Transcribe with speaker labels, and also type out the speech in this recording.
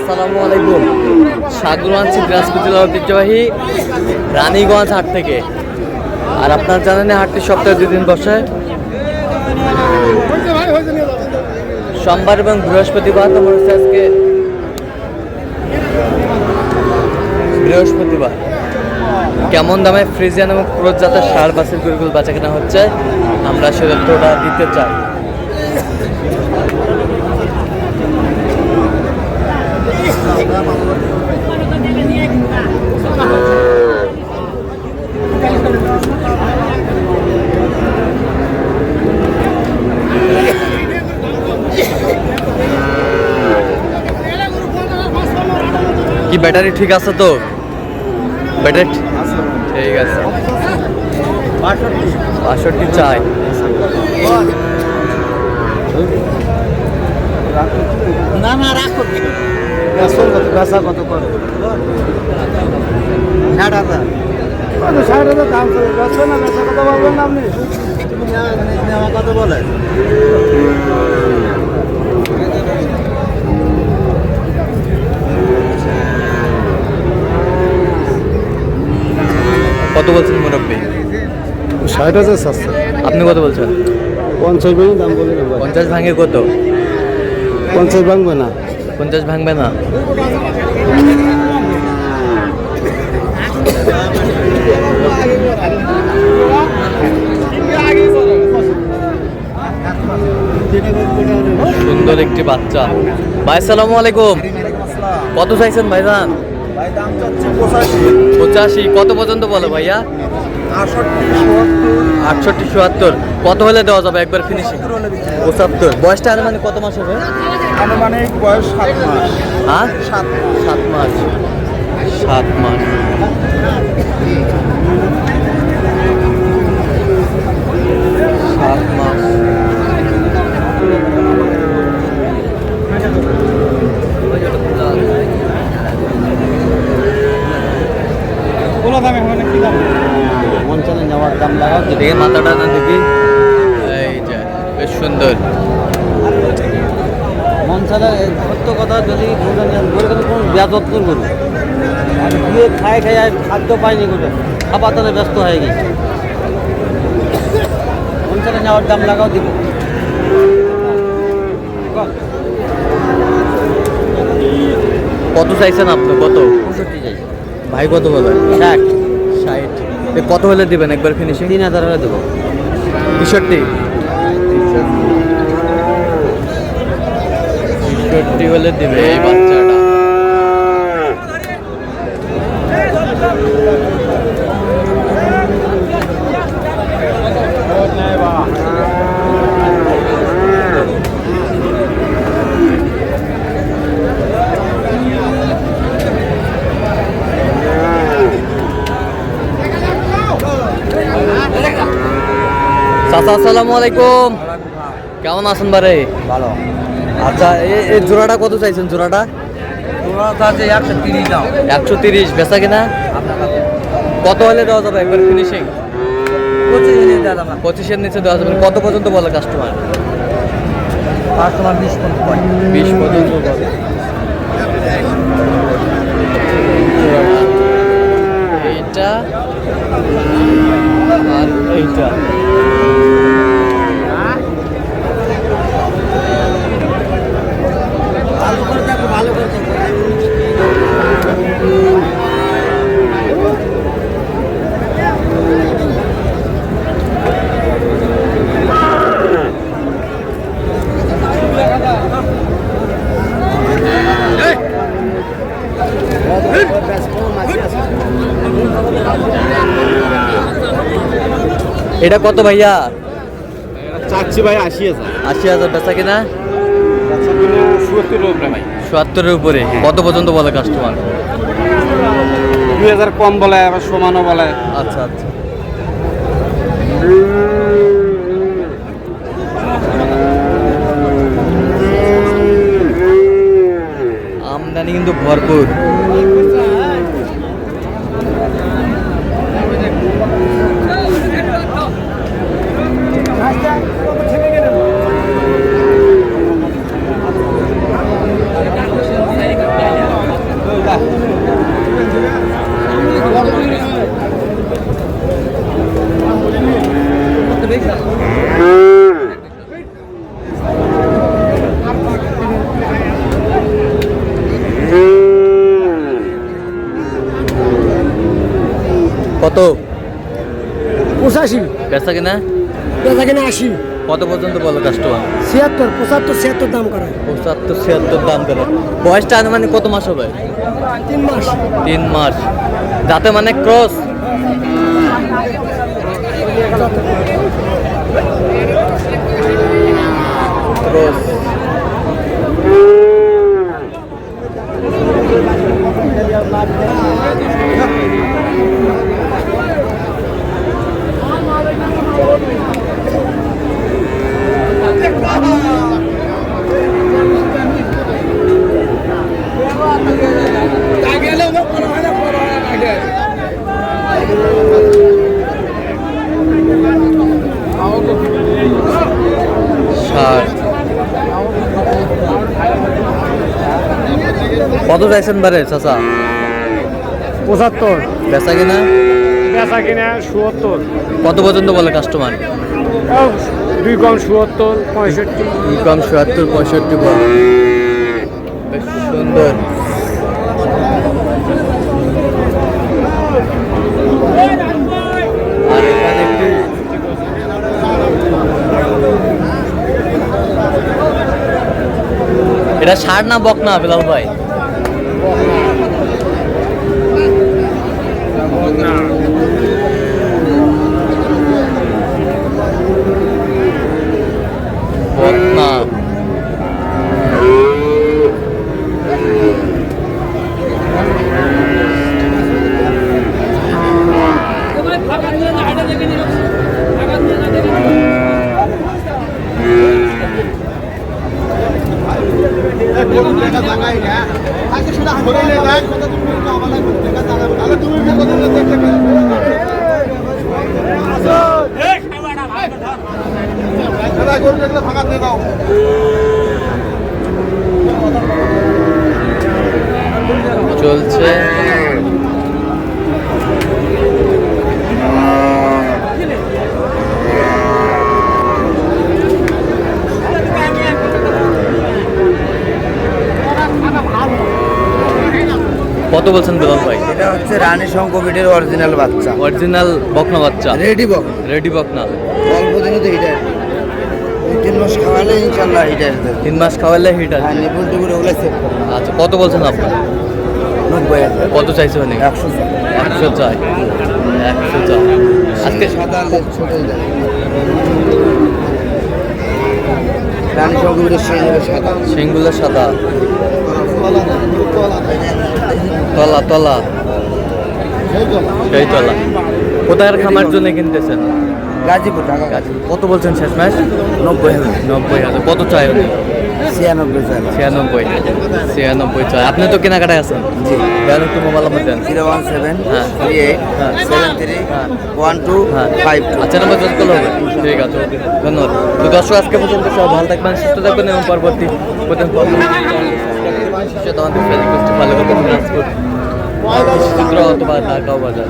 Speaker 1: আসসালামু আলাইকুম। স্বাগত আছি দিনাজপুর জেলার ঐতিহ্যবাহী রানীগঞ্জ হাট থেকে। আর আপনারা জানেন হাটটি সপ্তাহে 2 দিন বসে, সোমবার এবং বৃহস্পতিবার। তোমার হচ্ছে আজকে বৃহস্পতিবার। কেমন দামে ফ্রিজিয়ান এবং ক্রোজ জাতের ষাঁড় বাছুর গরুগুলো বেচা কেনা হচ্ছে আমরা সে তথ্যটা দিতে চাই। কি ব্যাটারি ঠিক আছে তো? ব্যাটারি ঠিক আছে। 62 চাই।
Speaker 2: না না রাখো কত করে 60,000 60,000 দাম চলে বেচা না বেচা কথা বলবেন না আপনি নেওয়া কত বলে
Speaker 1: কত বলছেন মুরব্বী?
Speaker 2: 60,000 সস্তা।
Speaker 1: আপনি কত বলছেন?
Speaker 2: 50 ভাঙে দাম বলে
Speaker 1: 50 ভাঙে কত?
Speaker 2: 50 ভাঙবে না।
Speaker 1: 50 ভাঙবে না। সুন্দর একটি বাচ্চা। ভাই আসসালামু আলাইকুম। কত চাইছেন ভাইজান?
Speaker 2: ভাই দাম চাচ্ছে 85।
Speaker 1: 85। কত পর্যন্ত বলো ভাইয়া? 68 72। কত হলে দেওয়া যাবে একবার ফিনিশিং? 75। বয়সটা আনুমানিক কত মাস হবে?
Speaker 2: আনুমানিক বয়স 7 মাস।
Speaker 1: হ্যাঁ 7 মাস। 7 মাস।
Speaker 2: মঞ্চলে নেওয়ার দাম লাগাও
Speaker 1: দেখে মাথাটা না দেখি। এই যে বেশ সুন্দর।
Speaker 2: মঞ্চলে সত্য কথা যদি কোনো ব্যাজত করবো আর গিয়ে খাই আর খাদ্য পাইনি করে খাবার তাহলে ব্যস্ত হয়ে গেছে। মঞ্চলে নেওয়ার দাম লাগাও দিব।
Speaker 1: কত চাইছেন আপনি? কত?
Speaker 2: 65 চাই।
Speaker 1: ভাই কত বলেন?
Speaker 2: 60।
Speaker 1: কত হলে দিবেন একবার ফিনিশিং?
Speaker 2: 3,000 হলে দেবো।
Speaker 1: 63 হলে দিবে এই বাচ্চাটা। চাচা আসসালামু আলাইকুম। কেমন আছেন বারে?
Speaker 2: ভালো।
Speaker 1: আচ্ছা এই জোড়াটা কত চাইছেন? জোড়াটা
Speaker 2: 130 দাও।
Speaker 1: 130। বেচা কিনা কত হলে দেওয়া যাবে একবার ফিনিশিং? 25-এর নিচে দেওয়া যাবে। কত পর্যন্ত বলে কাস্টমার?
Speaker 2: 20 পর্যন্ত।
Speaker 1: 20 পর্যন্ত বলে। এইটা আর এইটা
Speaker 2: ভালো করে
Speaker 1: এটা কত ভাইয়া?
Speaker 2: চাচ্ছি ভাই 80,000।
Speaker 1: 80,000। বেচা কিনা
Speaker 2: 70 উপরে ভাই।
Speaker 1: 70-এর উপরে। কত পর্যন্ত বলে কাস্টমার?
Speaker 2: 2000 কম বলে আবার সমানও বলে।
Speaker 1: আচ্ছা আচ্ছা। আমদানি কিন্তু ভরপুর। কত?
Speaker 3: 85,
Speaker 1: বেচা কিনা
Speaker 3: বেচা কিনা 80,
Speaker 1: কত পর্যন্ত বলো কাস্টমার?
Speaker 3: 76, 75, 76 দাম করে।
Speaker 1: 75 76 দাম করে। বয়সটা আনুমানিক কত মাস হবে?
Speaker 3: 3 মাস।
Speaker 1: 3 মাস। যাতে মানে ক্রস। ক্রস। ষাট। কত চাইছেন বারে চাচা?
Speaker 3: 75,
Speaker 1: বেচা কিনা
Speaker 3: বেচা কিনা 77,
Speaker 1: কত পর্যন্ত বলে কাস্টমার?
Speaker 3: 2 কম 77, 65।
Speaker 1: কম ৭৭ ৬৫ বলে। বেশ সুন্দর। আর এখানে একটু এটা ষাট না বক না বিলাল ভাই? বক না। চলছে। কত বলছেন বিলাল ভাই?
Speaker 2: এটা হচ্ছে রানী শঙ্কবিটের অরিজিনাল বাচ্চা,
Speaker 1: অরিজিনাল বকনা বাচ্চা,
Speaker 2: রেডি বক।
Speaker 1: রেডি বকনা।
Speaker 2: অল্প দিনে তো হিটার, 2-3 মাস খাওয়ালে ইনশাল্লাহ হিটার।
Speaker 1: 3 মাস খাওয়ালে হিটার।
Speaker 2: হ্যাঁ, নিপুল টিপুল ওগুলো সেভ করে।
Speaker 1: আচ্ছা, কত বলছেন আপনি?
Speaker 2: 90,000।
Speaker 1: কত চাইছে মানে?
Speaker 2: 100 চাই।
Speaker 1: 100 চাই। 100 চাই। আজকে
Speaker 2: সাদা ছোট রানী শঙ্কবিটের সেই সাদা।
Speaker 1: সিংগুলো সাদা, তলা তলা, সেই তলা। কোথায় খামার জন্য কিনতেছেন?
Speaker 2: গাজীপুর, ঢাকা।
Speaker 1: কত বলছেন শেষ ম্যাচ?
Speaker 2: 90,000।
Speaker 1: 90,000। কত চাই উনি?
Speaker 2: 96 চাই।
Speaker 1: 96। 96 চাই। আপনি তো কেনাকাটায় আছেন?
Speaker 2: জি।
Speaker 1: দেন একটু মোবাইল নাম্বার দেন।
Speaker 2: 017
Speaker 1: হ্যাঁ।
Speaker 2: 38
Speaker 1: হ্যাঁ।
Speaker 2: 73
Speaker 1: হ্যাঁ।
Speaker 2: 1252।
Speaker 1: আচ্ছা, নাম্বার যোগ করলে হবে। ঠিক আছে, ওকে, ধন্যবাদ। তো দর্শক, আজকে পর্যন্ত সব ভালো থাকবেন, সুস্থ থাকবেন এবং পরবর্তী ভালো করতে চিত্র অথবা ঢাকাও বাজার।